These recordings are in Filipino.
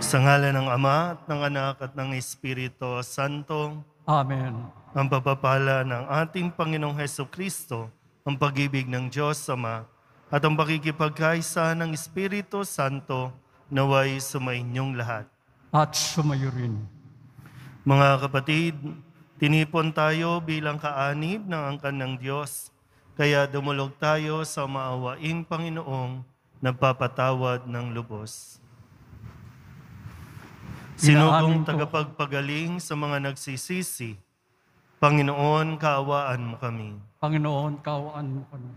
Sa ngalan ng Ama at ng Anak at ng Espiritu Santo, Amen. ang pagpapala ng ating Panginoong Hesukristo, ang pag-ibig ng Diyos Ama, at ang pakikipagkaisa ng Espiritu Santo naway sumainyong lahat. At sumayo rin. Mga kapatid, tinipon tayo bilang kaanib ng angkan ng Diyos, kaya dumulog tayo sa maawaing Panginoong nagpapatawad ng lubos. Sinugong tagapagpagaling sa mga nagsisisi, Panginoon, kaawaan mo kami. Panginoon, kaawaan mo kami.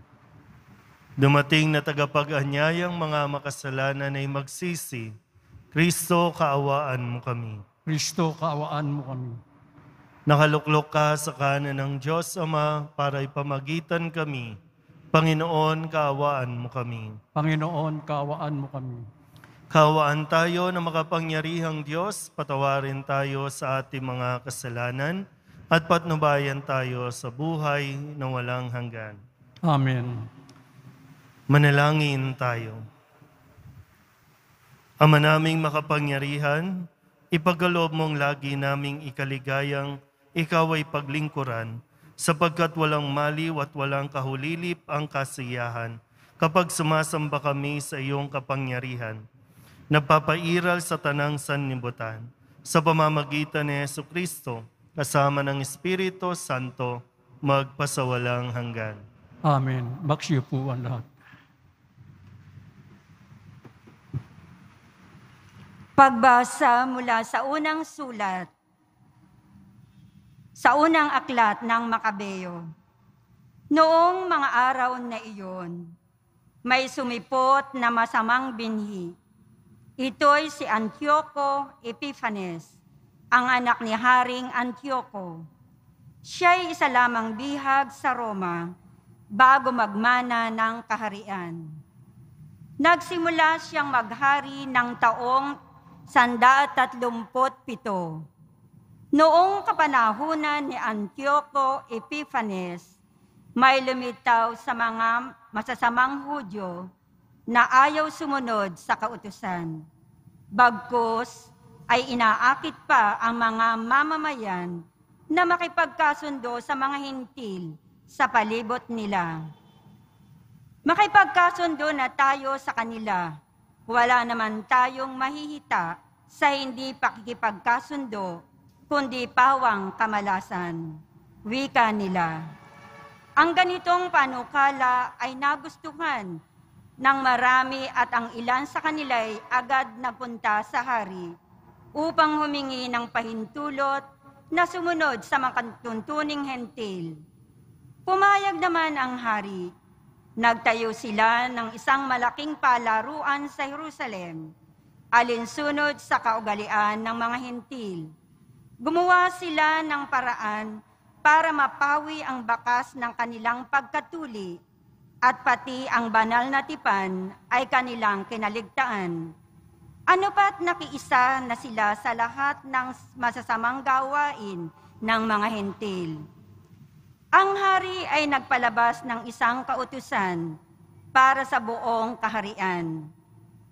Dumating na tagapag-anyayang mga makasalanan ay magsisi, Kristo, kaawaan mo kami. Kristo, kaawaan mo kami. Nakaluklok ka sa kanan ng Diyos Ama para ipamagitan kami. Panginoon, kaawaan mo kami. Panginoon, kaawaan mo kami. Kaawaan tayo na makapangyarihang Diyos, patawarin tayo sa ating mga kasalanan at patnubayan tayo sa buhay na walang hanggan. Amen. Manalangin tayo. Ama naming makapangyarihan, ipagkaloob mong lagi naming ikaligayang ikaw ay paglingkuran, sapagkat walang maliw at walang kahulilip ang kasiyahan kapag sumasamba kami sa iyong kapangyarihan. Nagpapairal sa tanang sanlibutan sa pamamagitan ni Jesucristo kasama ng Espiritu Santo magpasawalang hanggan. Amen. Magsiyupo po ang lahat. Pagbasa mula sa unang sulat, sa unang aklat ng Makabeo. Noong mga araw na iyon, may sumipot na masamang binhi. Ito'y si Antioco Epiphanes, ang anak ni Haring Antioco. Siya'y isa lamang bihag sa Roma bago magmana ng kaharian. Nagsimula siyang maghari ng taong 137. Noong kapanahunan ni Antioco Epiphanes, may lumitaw sa mga masasamang Hudyo na ayaw sumunod sa kautusan. Bagkus ay inaakit pa ang mga mamamayan na makipagkasundo sa mga hintil sa palibot nila. Makipagkasundo na tayo sa kanila. Wala naman tayong mahihita sa hindi pakikipagkasundo, kundi pawang kamalasan. Wika nila. Ang ganitong panukala ay nagustuhan ng marami at ang ilan sa kanila'y agad napunta sa hari upang humingi ng pahintulot na sumunod sa mga tuntuning hentil. Pumayag naman ang hari. Nagtayo sila ng isang malaking palaruan sa Jerusalem, alinsunod sa kaugalian ng mga hentil. Gumawa sila ng paraan para mapawi ang bakas ng kanilang pagkatuli at pati ang banal na tipan ay kanilang kinaligtaan. Ano pa't nakiisa na sila sa lahat ng masasamang gawain ng mga hentil. Ang hari ay nagpalabas ng isang kautusan para sa buong kaharian.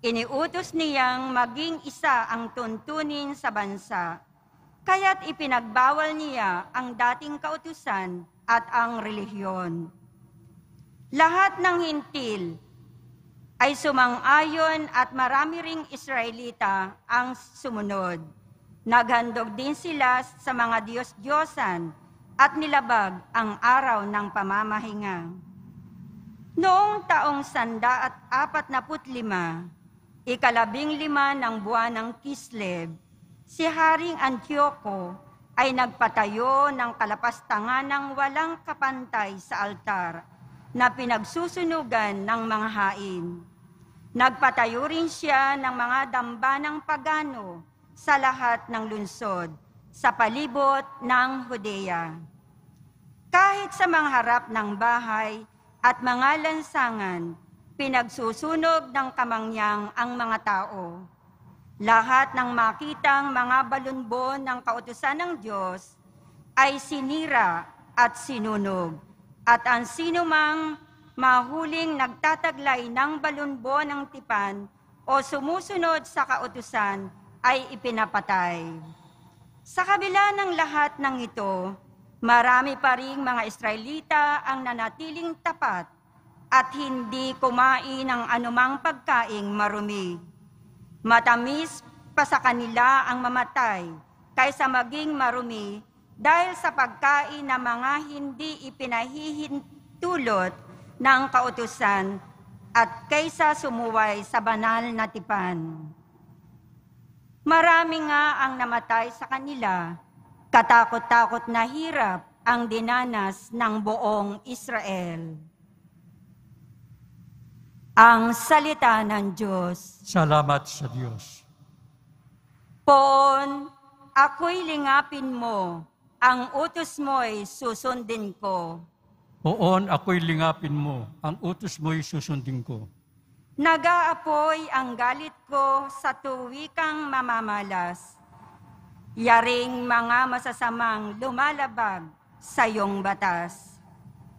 Iniutos niyang maging isa ang tuntunin sa bansa, kaya't ipinagbawal niya ang dating kautusan at ang relihiyon. Lahat ng hintil ay sumang-ayon at marami ring Israelita ang sumunod. Naghandog din sila sa mga Diyos-Diyosan at nilabag ang araw ng pamamahinga. Noong taong 145, 15 ng buwan ng Kislev, si Haring Antioco ay nagpatayo ng kalapastangan ng walang kapantay sa altar na pinagsusunugan ng mga hain. Nagpatayo rin siya ng mga dambanang pagano sa lahat ng lungsod, sa palibot ng Judea. Kahit sa mga harap ng bahay at mga lansangan, pinagsusunog ng kamangyang ang mga tao. Lahat ng makitang mga balunbo ng kautusan ng Diyos ay sinira at sinunog. At ang sinumang mahuling nagtataglay ng balunbo ng tipan o sumusunod sa kautusan ay ipinapatay. Sa kabila ng lahat ng ito, marami pa ring mga Israelita ang nanatiling tapat at hindi kumain ng anumang pagkaing marumi. Matamis pa sa kanila ang mamatay kaysa maging marumi dahil sa pagkain ng mga hindi ipinahihintulot ng kautusan at kaysa sumuway sa banal na tipan. Marami nga ang namatay sa kanila, katakot-takot na hirap ang dinanas ng buong Israel. Ang salita ng Diyos. Salamat sa Diyos. Poon, ako'y lingapin mo, ang utos mo'y susundin ko. Poon, ako'y lingapin mo, ang utos mo'y susundin ko. Nag-aapoy ang galit ko sa tuwikang mamamalas. Yaring mga masasamang lumalabag sa iyong batas.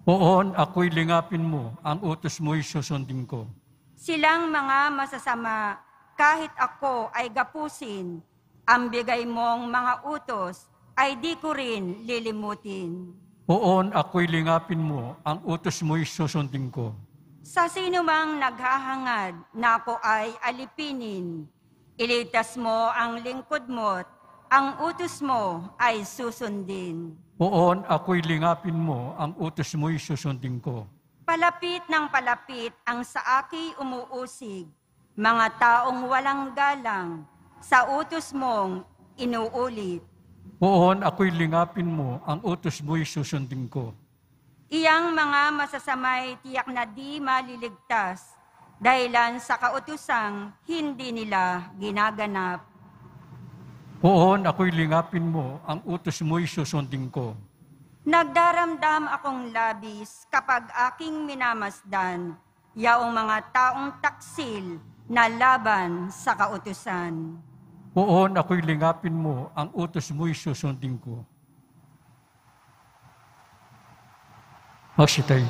Poon, ako'y lingapin mo, ang utos mo'y susundin ko. Silang mga masasama, kahit ako ay gapusin, ang bigay mong mga utos ay di ko rin lilimutin. Poon, ako'y lingapin mo, ang utos mo'y susundin ko. Sa sino mang naghahangad na ako ay alipinin, iligtas mo ang lingkod mo't ang utos mo ay susundin. Poon, ako'y lingapin mo, ang utos mo'y susundin ko. Palapit ng palapit ang sa aki umuusig, mga taong walang galang, sa utos mong inuulit. Poon, ako'y lingapin mo, ang utos mo'y susundin ko. Iyang mga masasamay tiyak na di maliligtas, dahilan sa kautusang hindi nila ginaganap. Poon, ako'y lingapin mo, ang utos mo'y susundin ko. Nagdaramdam akong labis kapag aking minamasdan, yaong mga taong taksil na laban sa kautusan. Poon, ako'y lingapin mo, ang utos mo'y susundin ko. Magsitay.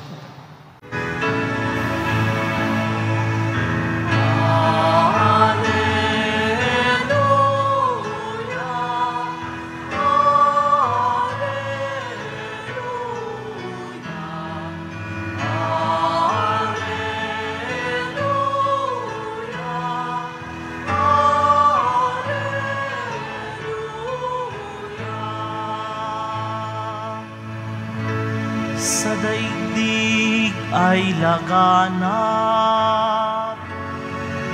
Sa daigdig ay laganap,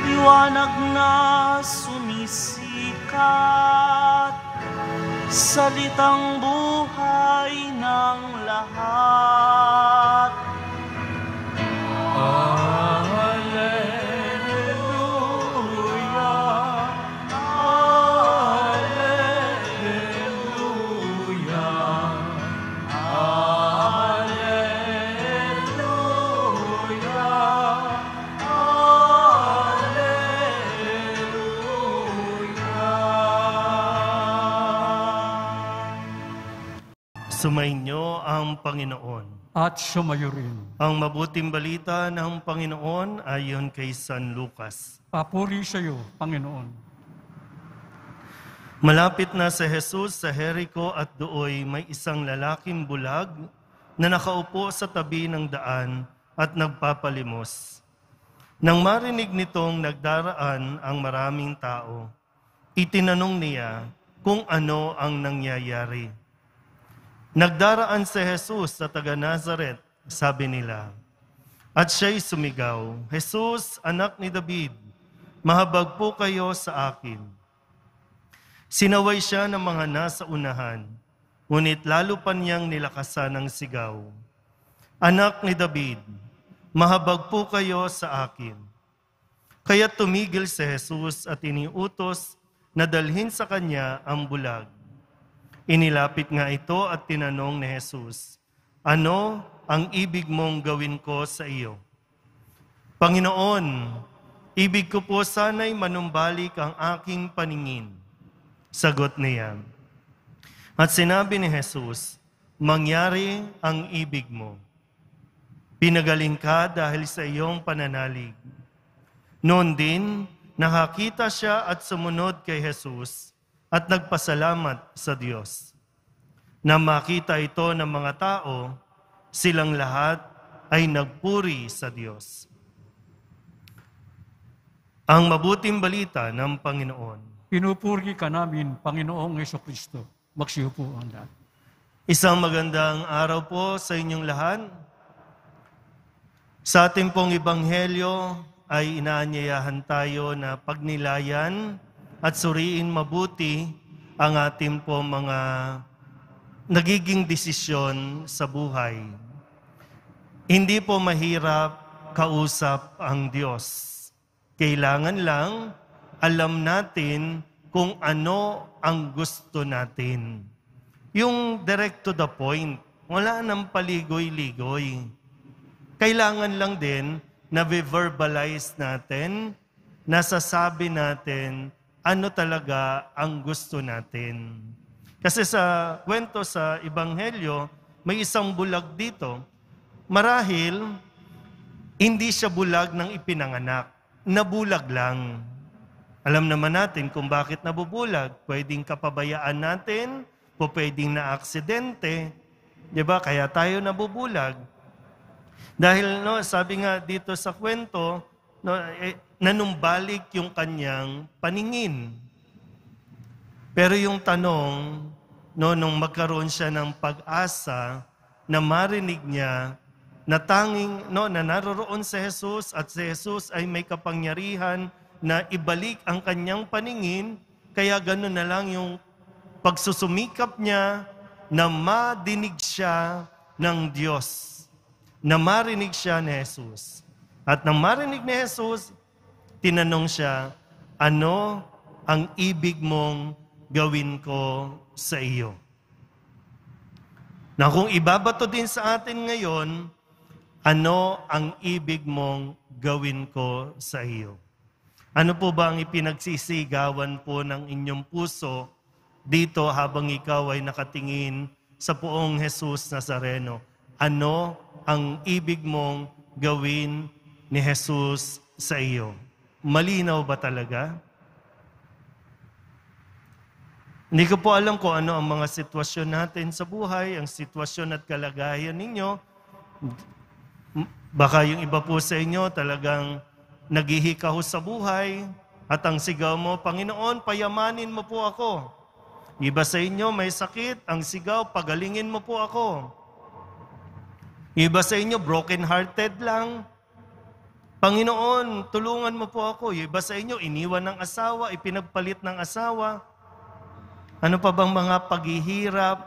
liwanag na sumisikat, salitang buhay ng lahat. Sumainyo ang Panginoon. At sumayo rin. Ang mabuting balita ng Panginoon ayon kay San Lucas. Papuri sa iyo, Panginoon. Malapit na si Jesus sa Jericho at dooy may isang lalaking bulag na nakaupo sa tabi ng daan at nagpapalimos. Nang marinig nitong nagdaraan ang maraming tao, itinanong niya kung ano ang nangyayari. Nagdaraan si Jesus sa taga Nazaret, sabi nila. At siya'y sumigaw, Jesus, anak ni David, mahabag po kayo sa akin. Sinaway siya ng mga nasa unahan, ngunit lalo pa niyang nilakasan ng sigaw. Anak ni David, mahabag po kayo sa akin. Kaya tumigil si Jesus at iniutos na dalhin sa kanya ang bulag. Inilapit nga ito at tinanong ni Jesus, ano ang ibig mong gawin ko sa iyo? Panginoon, ibig ko po sana'y manumbalik ang aking paningin. Sagot niya. At sinabi ni Jesus, mangyari ang ibig mo. Pinagaling ka dahil sa iyong pananalig. Noon din, nakakita siya at sumunod kay Jesus at nagpasalamat sa Diyos. Na makita ito ng mga tao, silang lahat ay nagpuri sa Diyos. Ang mabuting balita ng Panginoon. Pinupuri ka namin, Panginoong Hesukristo. Magsiupo ang lahat. Isang magandang araw po sa inyong lahat. Sa ating pong Ebanghelyo ay inaanyayahan tayo na pagnilayan at suriin mabuti ang ating po mga nagiging desisyon sa buhay. Hindi po mahirap kausap ang Diyos. Kailangan lang alam natin kung ano ang gusto natin. Yung direct to the point, wala nang paligoy-ligoy. Kailangan lang din na verbalize natin, nasasabi natin ano talaga ang gusto natin. Kasi sa kwento sa Ebanghelyo, may isang bulag dito. Marahil, hindi siya bulag ng ipinanganak. Nabulag lang. Alam naman natin kung bakit nabubulag. Pwedeng kapabayaan natin, o pwedeng na aksidente. Diba? Kaya tayo nabubulag. Dahil sabi nga dito sa kwento, nanumbalik yung kanyang paningin. Pero yung tanong, nung magkaroon siya ng pag-asa na marinig niya na tanging, na naroroon si Jesus at si Jesus ay may kapangyarihan na ibalik ang kanyang paningin, kaya gano'n na lang yung pagsusumikap niya na madinig siya ng Diyos, na marinig siya ni Jesus. At nang marinig ni Jesus, tinanong siya, ano ang ibig mong gawin ko sa iyo? Na kung ibabato din sa atin ngayon, ano ang ibig mong gawin ko sa iyo? Ano po ba ang ipinagsisigawan po ng inyong puso dito habang ikaw ay nakatingin sa poong Jesus Nazareno? Ano ang ibig mong gawin ni Jesus sa iyo? Malinaw ba talaga? Hindi ko po alam kung ano ang mga sitwasyon natin sa buhay, ang sitwasyon at kalagayan ninyo. Baka yung iba po sa inyo talagang naghihikaw sa buhay at ang sigaw mo, Panginoon, payamanin mo po ako. Iba sa inyo may sakit, ang sigaw, pagalingin mo po ako. Iba sa inyo, broken-hearted lang. Panginoon, tulungan mo po ako. Iba sa inyo, iniwan ng asawa, ipinagpalit ng asawa. Ano pa bang mga paghihirap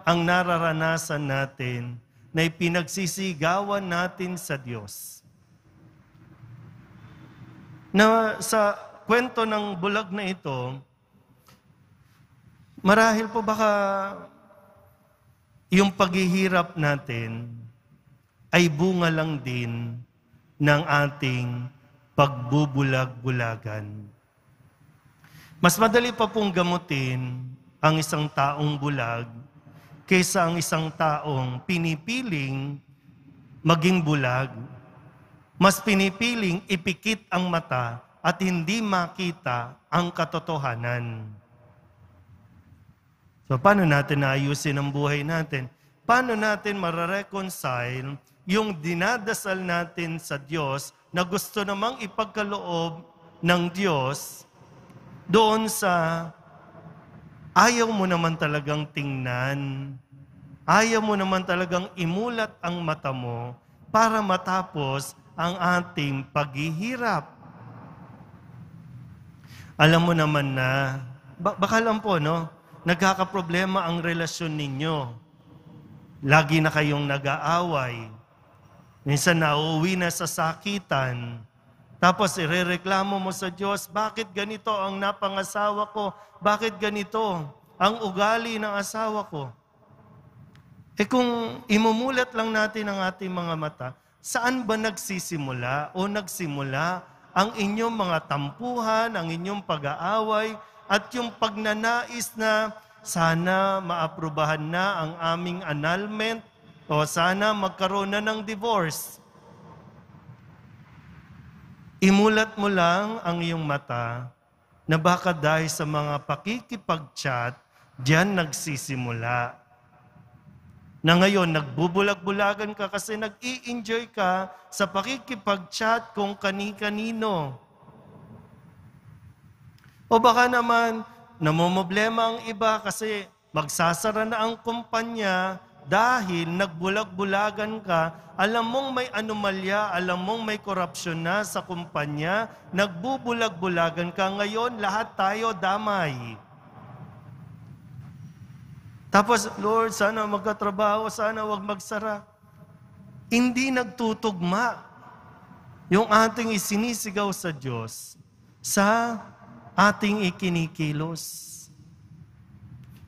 ang nararanasan natin na ipinagsisigawan natin sa Diyos? Na sa kwento ng bulag na ito, marahil po baka yung paghihirap natin ay bunga lang din ng ating pagbubulag-bulagan. Mas madali pa pong gamutin ang isang taong bulag kaysa ang isang taong pinipiling maging bulag. Mas pinipiling ipikit ang mata at hindi makita ang katotohanan. So paano natin naayusin ang buhay natin? Paano natin marareconcile yung dinadasal natin sa Diyos na gusto namang ipagkaloob ng Diyos doon sa ayaw mo naman talagang tingnan, ayaw mo naman talagang imulat ang mata mo para matapos ang ating paghihirap. Alam mo naman na, baka lang po, nagkakaproblema ang relasyon ninyo. Lagi na kayong nag-aaway. Minsan nauuwi na sa sakitan. Tapos irereklamo mo sa Diyos, bakit ganito ang napangasawa ko? Bakit ganito ang ugali ng asawa ko? Kung imumulat lang natin ang ating mga mata, saan ba nagsisimula o nagsimula ang inyong mga tampuhan, ang inyong pag-aaway, at yung pagnanais na sana maaprubahan na ang aming annulment o sana magkaroon na ng divorce? Imulat mo lang ang iyong mata na baka dahil sa mga pakikipag-chat, diyan nagsisimula. Na ngayon, nagbubulag-bulagan ka kasi nag-i-enjoy ka sa pakikipag-chat kung kani-kanino. O baka naman, namomblema ang iba kasi magsasara na ang kumpanya dahil nagbulag-bulagan ka, alam mong may anomalya, alam mong may korupsyon na sa kumpanya, nagbubulag-bulagan ka ngayon, lahat tayo damay. Tapos, Lord, sana magkatrabaho, sana wag magsara. Hindi nagtutugma yung ating isinisigaw sa Diyos sa ating ikinikilos.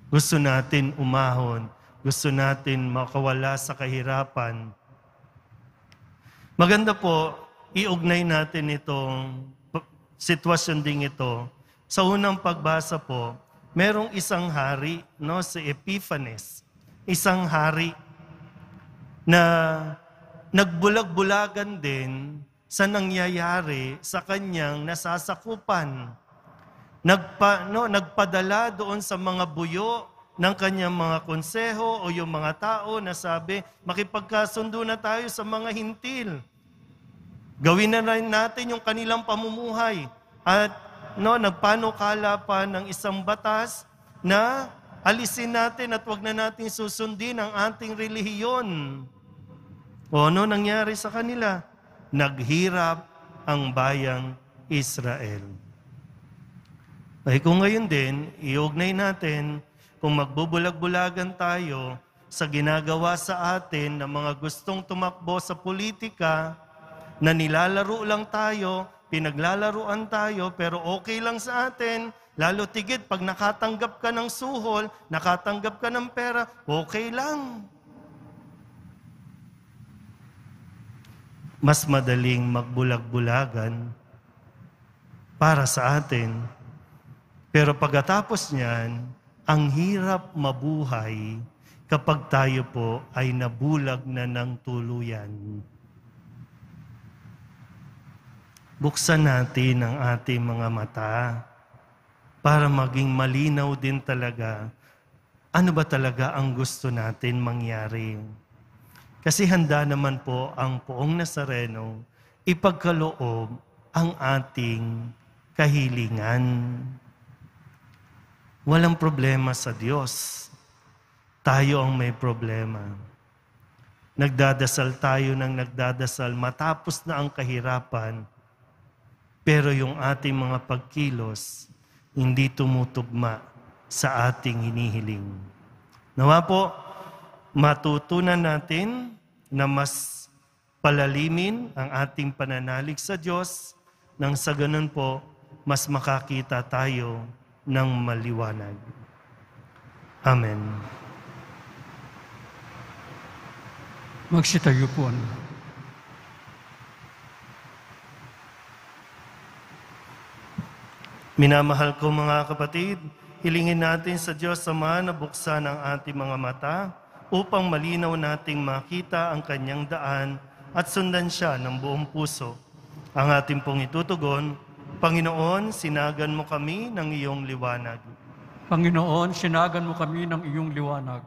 Gusto natin umahon, gusto natin makawala sa kahirapan. Maganda po, iugnay natin itong sitwasyon ding ito. Sa unang pagbasa po, merong isang hari, no, si Epiphanes, isang hari na nagbulag-bulagan din sa nangyayari sa kanyang nasasakupan. Nagpadala doon sa mga buyo ng kanyang mga konseho o yung mga tao na sabi, makipagkasundo na tayo sa mga hintil. Gawin na rin natin yung kanilang pamumuhay. At nagpanukala pa ng isang batas na alisin natin at wag na natin susundin ang ating relihiyon. O ano nangyari sa kanila? Naghirap ang bayang Israel. Ay kung ngayon din, iugnay natin, kung magbubulag-bulagan tayo sa ginagawa sa atin ng mga gustong tumakbo sa politika, na nilalaro lang tayo, pinaglalaruan tayo, pero okay lang sa atin, lalo tigit pag nakatanggap ka ng suhol, nakatanggap ka ng pera, okay lang. Mas madaling magbulag-bulagan para sa atin. Pero pagkatapos niyan, ang hirap mabuhay kapag tayo po ay nabulag na ng tuluyan. Buksan natin ang ating mga mata para maging malinaw din talaga ano ba talaga ang gusto natin mangyari. Kasi handa naman po ang Poong Nazareno ipagkaloob ang ating kahilingan. Walang problema sa Diyos. Tayo ang may problema. Nagdadasal tayo ng nagdadasal matapos na ang kahirapan, pero yung ating mga pagkilos hindi tumutugma sa ating hinihiling. Nawa po, matutunan natin na mas palalimin ang ating pananalig sa Diyos nang sa ganun po, mas makakita tayo ng maliwanag. Amen. Magsitayo po. Minamahal ko mga kapatid, hilingin natin sa Diyos Ama na buksan ang ating mga mata upang malinaw nating makita ang kanyang daan at sundan siya ng buong puso. Ang ating pong itutugon, Panginoon, sinagan mo kami ng iyong liwanag. Panginoon, sinagan mo kami ng iyong liwanag.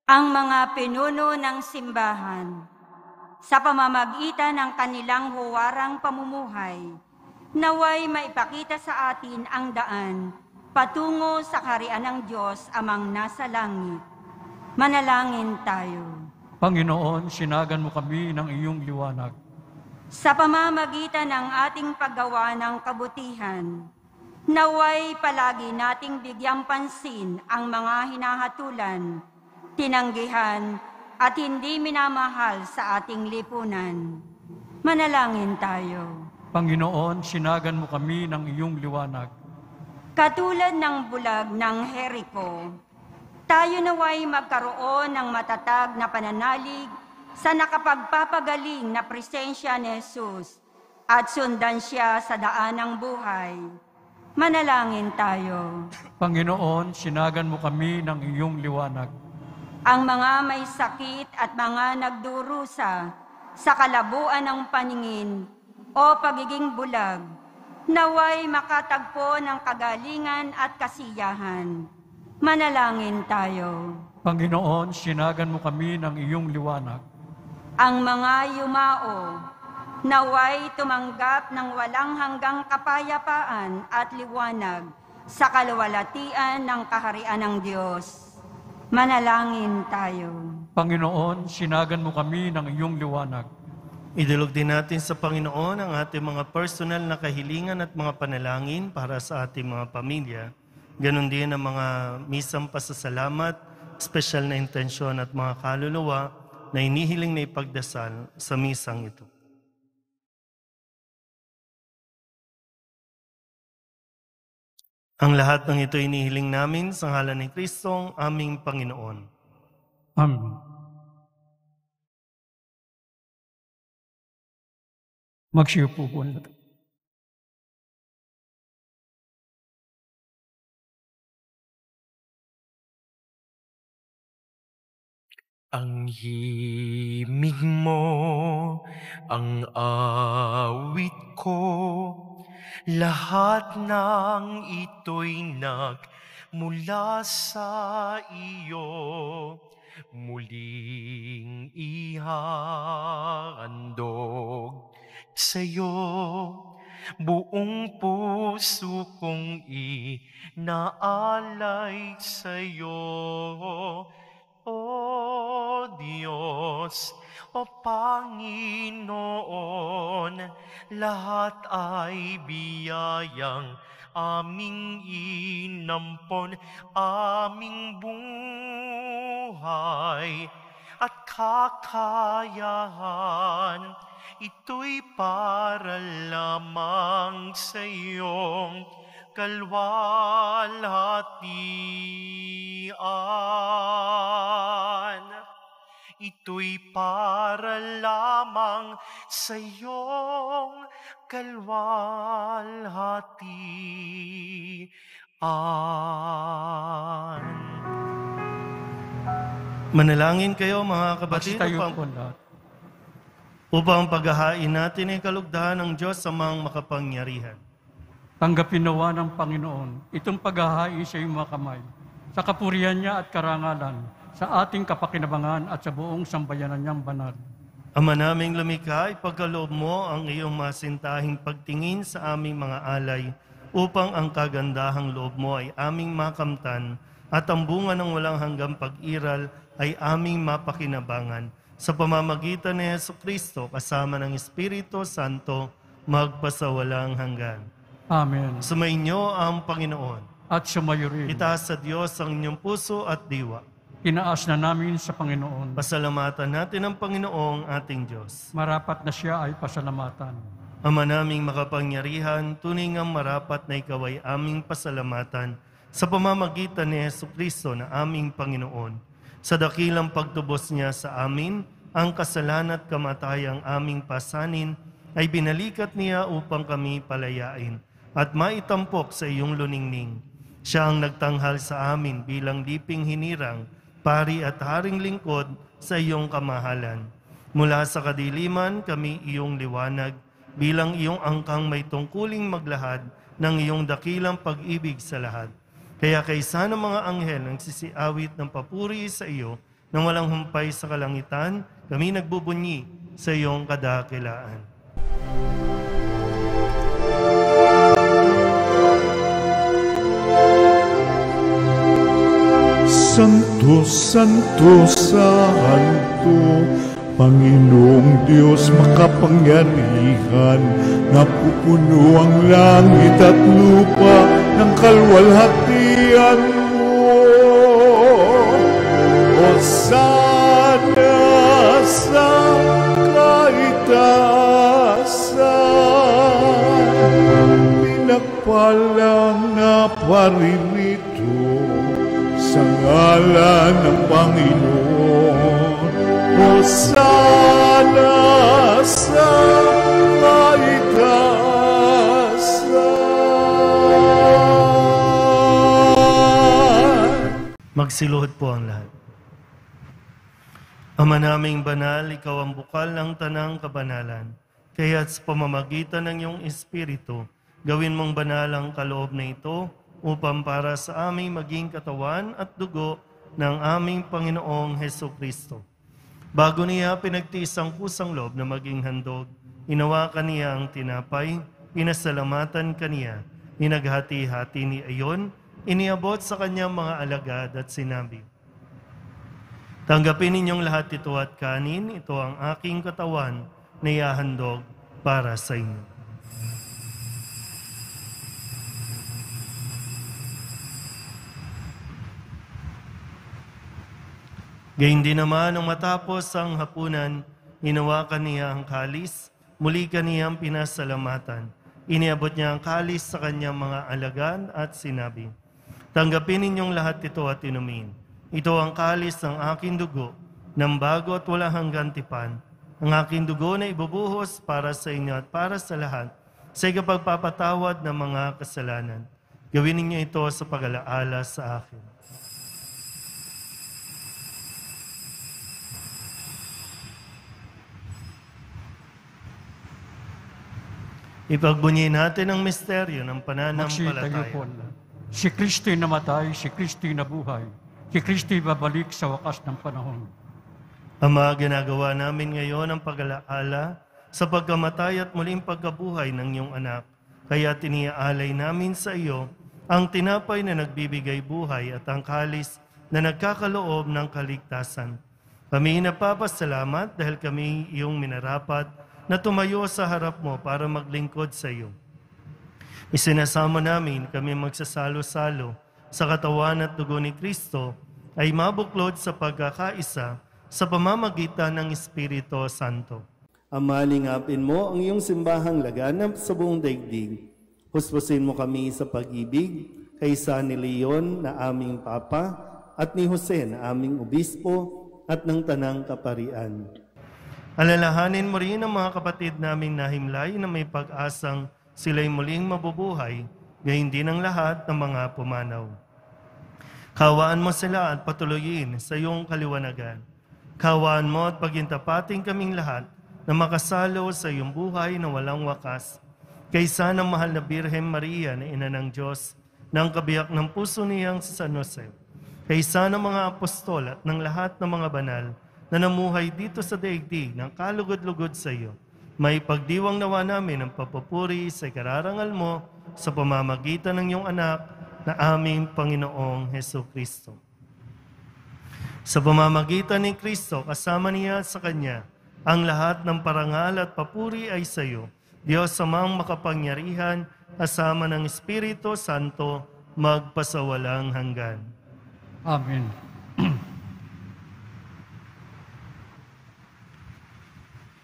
Ang mga pinuno ng simbahan, sa pamamagitan ng kanilang huwarang pamumuhay, naway maipakita sa atin ang daan patungo sa kaharian ng Diyos amang nasa langit. Manalangin tayo. Panginoon, sinagan mo kami ng iyong liwanag. Sa pamamagitan ng ating paggawa ng kabutihan, naway palagi nating bigyang pansin ang mga hinahatulan, tinanggihan at hindi minamahal sa ating lipunan. Manalangin tayo. Panginoon, sinagan mo kami ng iyong liwanag. Katulad ng bulag ng Jericho, tayo naway magkaroon ng matatag na pananalig sa nakapagpapagaling na presensya ni Jesus at sundan siya sa daan ng buhay. Manalangin tayo. Panginoon, sinagan mo kami ng iyong liwanag. Ang mga may sakit at mga nagdurusa sa kalabuan ng paningin, o pagiging bulag, naway makatagpo ng kagalingan at kasiyahan. Manalangin tayo. Panginoon, sinagan mo kami ng iyong liwanag. Ang mga yumao, naway tumanggap ng walang hanggang kapayapaan at liwanag sa kaluwalhatian ng kaharian ng Diyos. Manalangin tayo. Panginoon, sinagan mo kami ng iyong liwanag. Idulog din natin sa Panginoon ang ating mga personal na kahilingan at mga panalangin para sa ating mga pamilya. Ganon din ang mga misang pasasalamat, espesyal na intensyon at mga kaluluwa na inihiling na ipagdasal sa misang ito. Ang lahat ng ito inihiling namin sa ngalan ni Kristong aming Panginoon. Amen. Magsiupo po na. Ang himig mo, ang awit ko, lahat ng ito'y nagmula sa iyo. Muling ihahandog sa'yo, buong puso kong inaalay sa'yo. O Diyos, o Panginoon, lahat ay biyayang aming inampon, aming buhay at kakayahan. Ito'y para lamang sa iyong kalwalhatian. Ito'y para lamang sa iyong kalwalhatian. Manalangin kayo mga kapatid Magtayo po lahat. upang paghahain natin ay kalugdahan ng Diyos sa mga makapangyarihan. Tanggapin nawa ng Panginoon itong paghahain sa iyong mga kamay, sa kapurihan niya at karangalan, sa ating kapakinabangan at sa buong sambayanan niyang banal. Ama naming lumikha, ipagkaloob mo ang iyong masintahing pagtingin sa aming mga alay upang ang kagandahang loob mo ay aming makamtan at ang bunga ng walang hanggang pag-iral ay aming mapakinabangan. Sa pamamagitan ni Jesucristo kasama ng Espiritu Santo, magpasawalang hanggan. Amen. Sumainyo ang Panginoon. At sumayo rin. Itaas sa Diyos ang inyong puso at diwa. Inaas na namin sa Panginoon. Pasalamatan natin ang Panginoong ating Diyos. Marapat na siya ay pasalamatan. Ama naming makapangyarihan, tunay ngang marapat na ikaw ay aming pasalamatan sa pamamagitan ni Jesucristo na aming Panginoon. Sa dakilang pagtubos niya sa amin, ang kasalanan at kamatayang aming pasanin ay binalikat niya upang kami palayain at maitampok sa iyong luningning. Siya ang nagtanghal sa amin bilang liping hinirang, pari at haring lingkod sa iyong kamahalan. Mula sa kadiliman kami iyong liwanag, bilang iyong angkang may tungkuling maglahad ng iyong dakilang pag-ibig sa lahat. Kaya kaysa ng mga anghel ang sisiawit ng papuri sa iyo nang walang humpay sa kalangitan, kami nagbubunyi sa iyong kadakilaan. Santo, Santo, Santo, Panginoong Diyos makapangyarihan, napupuno ang langit at lupa ng kalwalhatian mo. Hosana sa kaitaasan, pinagpalang na paririto sa ngalan ng Panginoon. Hosana sa kaitaasan. Magsiluhod po ang lahat. Ama naming banal, ikaw ang bukal ng tanang kabanalan. Kaya't sa pamamagitan ng iyong Espiritu, gawin mong banal ang kaloob na ito upang para sa aming maging katawan at dugo ng aming Panginoong Hesukristo. Bago niya pinagtiis ang kusang loob na maging handog, inawakan niya ang tinapay, pinasalamatan kaniya, inaghati-hati ni ayon, iniabot sa kanyang mga alagad at sinabi, "Tanggapin ninyong lahat ito at kanin, ito ang aking katawan na ihahandog para sa inyo." Gayun din naman nung matapos ang hapunan, hinawakan niya ang kalis, muli kaniyang pinasalamatan. Iniabot niya ang kalis sa kanyang mga alagad at sinabi, "Tanggapin ninyong lahat ito at inumin. Ito ang kalis ng aking dugo, ng bago at walang hanggang tipan. Ang aking dugo na ibubuhos para sa inyo at para sa lahat, sa ikapagpapatawad ng mga kasalanan. Gawin ninyo ito sa pag-alaala sa akin." Ipagbunyi natin ang misteryo ng pananampalataya. Magsitayo po. Si Kristo'y namatay, si Kristo'y nabuhay. Si Kristo'y babalik sa wakas ng panahon. Ama, ginagawa namin ngayon ang pag-alaala sa pagkamatay at muling pagkabuhay ng iyong anak. Kaya tiniaalay namin sa iyo ang tinapay na nagbibigay buhay at ang kalis na nagkakaloob ng kaligtasan. Kami napapasalamat dahil kami iyong minarapat na tumayo sa harap mo para maglingkod sa iyo. Isinasama namin kami magsasalo-salo sa katawan at dugo ni Kristo ay mabuklod sa pagkakaisa sa pamamagitan ng Espiritu Santo. Ama, lingapin mo ang iyong simbahang laganap sa buong daigdig. Huspusin mo kami sa pag-ibig kay San Leon na aming Papa at ni Jose na aming Obispo at ng Tanang Kaparian. Alalahanin mo rin ang mga kapatid naming nahimlay na may pag-asang sila'y muling mabubuhay, gayon din ang lahat ng mga pumanaw. Kawaan mo sila at patuloyin sa iyong kaliwanagan. Kawaan mo at pagintapating kaming lahat na makasalo sa iyong buhay na walang wakas. Kaysa ng mahal na Birhen Maria na Ina ng Diyos, ng kabiyak ng puso niyang si San Jose. Kaysa ng mga apostol at ng lahat ng mga banal, na namuhay dito sa daigdig ng kalugod-lugod sa iyo. May pagdiwang nawa namin ang papupuri sa kararangal mo sa pamamagitan ng iyong anak na aming Panginoong Hesukristo. Sa pamamagitan ni Kristo, kasama niya sa Kanya, ang lahat ng parangal at papuri ay sa iyo, Diyos Amang makapangyarihan, kasama ng Espiritu Santo, magpasawalang hanggan. Amen.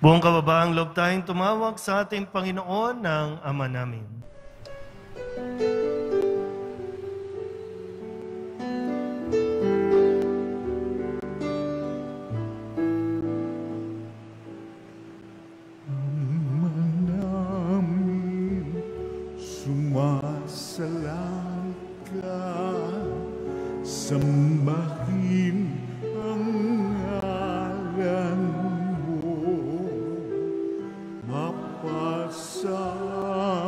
Buong kababaang loob tayong tumawag sa ating Panginoon ng Ama namin. Ama namin, sumasalang ka, sambahin ang ngalan mo, mapasa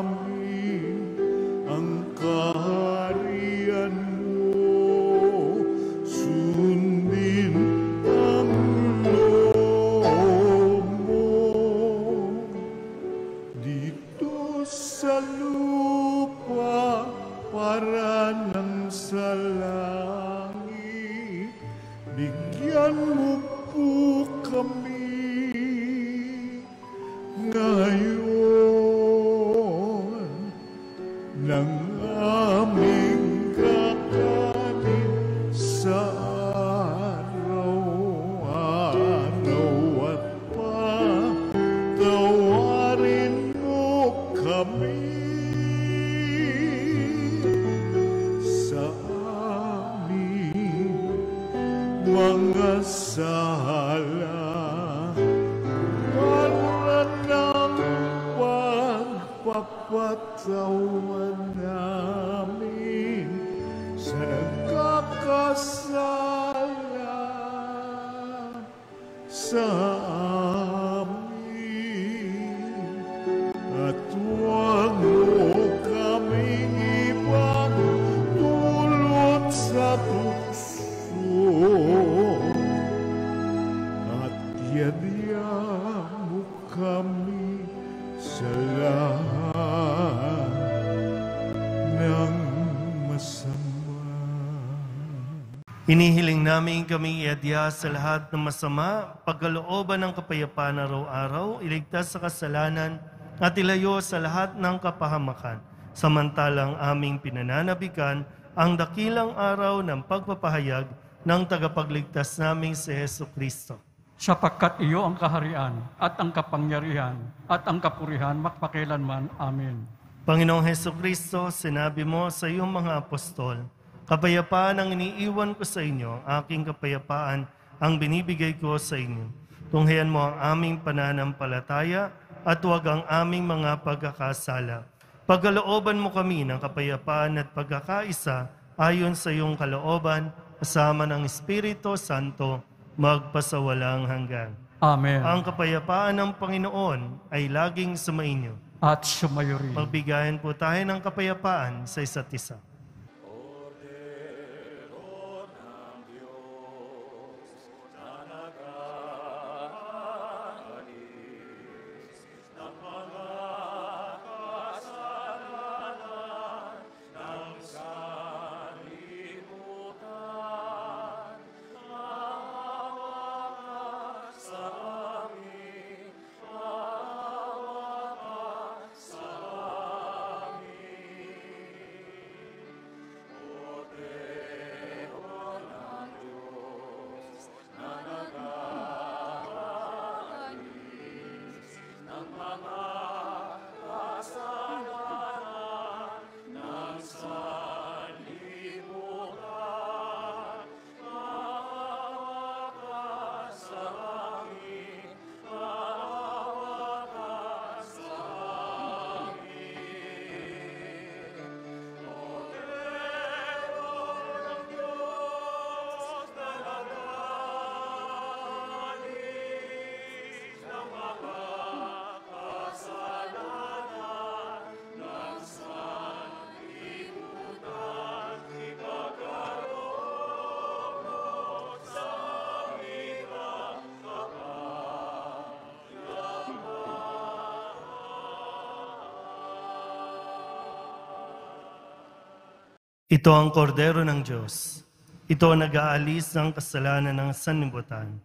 amin ang kaharian mo, sundin ang loob mo, dito sa lupa para ng sa langit. Bigyan mo po kami ngayon ng aming kakanin sa araw-araw at patawarin mo kami sa aming mga sala. Para ng pagpapatawan namin sa nagkakasala sa amin. Inihiling namin kami iadya sa lahat ng masama, pagkalooban ng kapayapaan araw-araw, iligtas sa kasalanan at ilayo sa lahat ng kapahamakan. Samantalang aming pinananabikan ang dakilang araw ng pagpapahayag ng tagapagligtas naming si Jesucristo. Sapagkat iyo ang kaharian at ang kapangyarihan at ang kapurihan magpakilanman. Amen. Panginoong Jesucristo, sinabi mo sa iyong mga apostol, kapayapaan ang iniiwan ko sa inyo, aking kapayapaan ang binibigay ko sa inyo. Tunghayan mo ang aming pananampalataya at huwag ang aming mga pagkakasala. Pagkalooban mo kami ng kapayapaan at pagkakaisa ayon sa iyong kalooban, kasama ng Espiritu Santo, magpasawalang hanggan. Amen. Ang kapayapaan ng Panginoon ay laging sumainyo. At sumayo rin. Magbigayan po tayo ng kapayapaan sa isa't isa. Ito ang kordero ng Diyos. Ito ang nag-aalis ng kasalanan ng sanlibutan.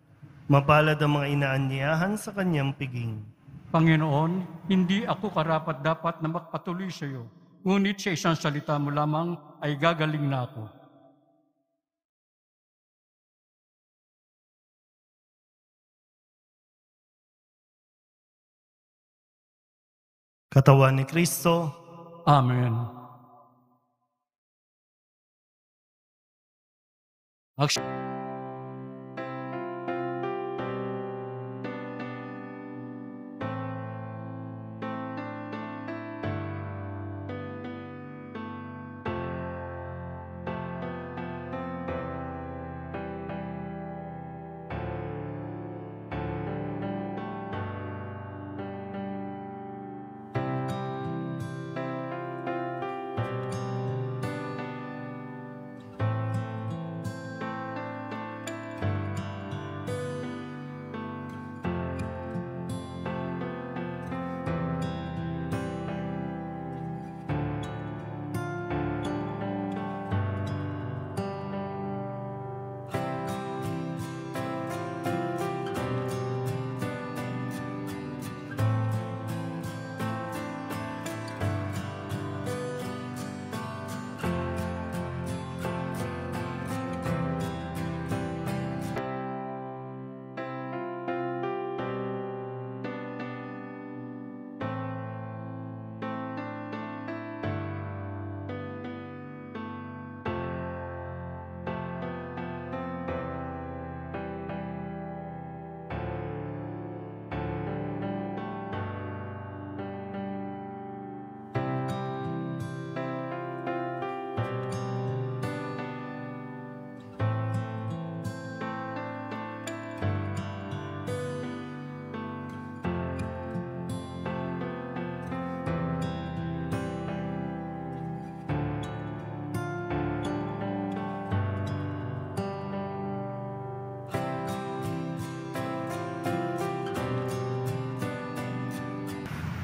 Mapalad ang mga inaanyayahan sa kanyang piging. Panginoon, hindi ako karapat-dapat na magpatuloy sa iyo. Ngunit sa isang salita mo lamang ay gagaling na ako. Katawan ni Kristo. Amen.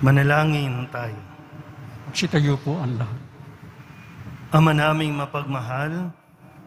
Manalangin tayo. Magsitayo po ang lahat. Ama naming mapagmahal,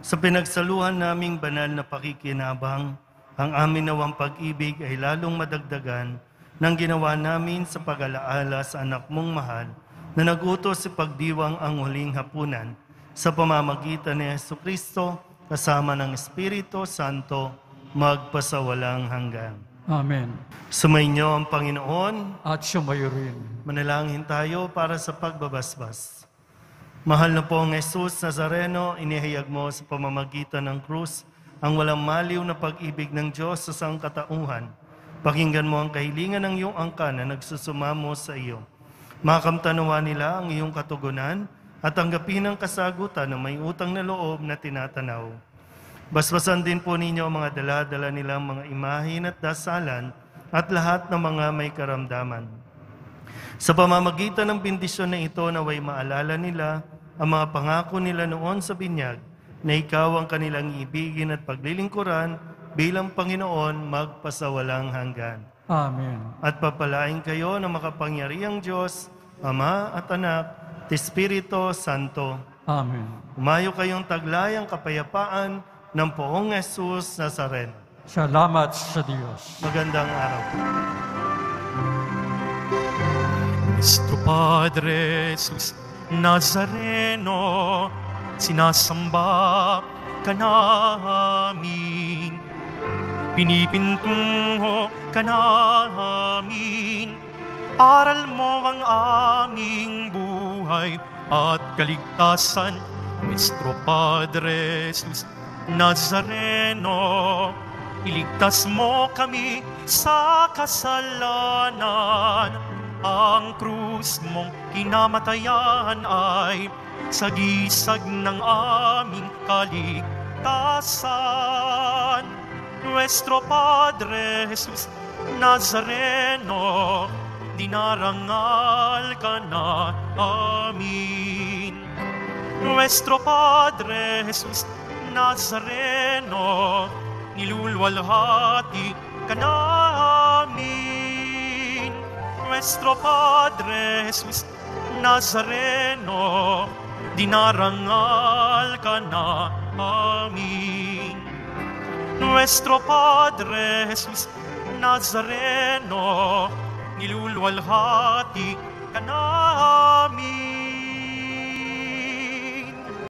Sa pinagsaluhan naming banal na pakikinabang, ang amin nawang pag-ibig ay lalong madagdagan ng ginawa namin sa pag-alaala sa anak mong mahal na nag-utos sa pagdiwang ang huling hapunan sa pamamagitan ni Jesucristo kasama ng Espiritu Santo magpasawalang hanggan. Amen. Sumainyo ang Panginoon. At sumayo rin. Manalangin tayo para sa pagbabasbas. Mahal na pong Jesus Nazareno, inihayag mo sa pamamagitan ng krus ang walang maliw na pag-ibig ng Diyos sa sangkatauhan. Pakinggan mo ang kahilingan ng iyong angkan na nagsusumamo sa iyo. Makamtanawa nila ang iyong katugunan at tanggapin ang kasagutan ng may utang na loob na tinatanaw. Basbasan din po ninyo ang mga dala-dala nilang mga imahin at dasalan at lahat ng mga may karamdaman. Sa pamamagitan ng bendisyon na ito, naway maalala nila ang mga pangako nila noon sa binyag na ikaw ang kanilang ibigin at paglilingkuran bilang Panginoon magpasawalang hanggan. Amen. At papalain kayo ng makapangyarihang Diyos, Ama at Anak, at Espiritu Santo. Amen. Umayo kayong taglayang kapayapaan ng Poong Jesus Nazareno. Salamat sa Diyos. Magandang araw. Nuestro Padre Jesus Nazareno, sinasamba ka namin, pinipintungo ka namin, aral mo ang aming buhay at kaligtasan. Nuestro Padre Jesus Nazareno, iligtas mo kami sa kasalanan. Ang krus mong kinamatayan ay sagisag ng aming kaligtasan. Nuestro Padre Jesus Nazareno, dinarangal ka na amin. Nuestro Padre Jesus Nazareno, nilulwalhati ka namin. Nuestro Padre Jesus Nazareno, dinarangal ka na amin. Nuestro Padre Jesus Nazareno, nilulwalhati ka namin.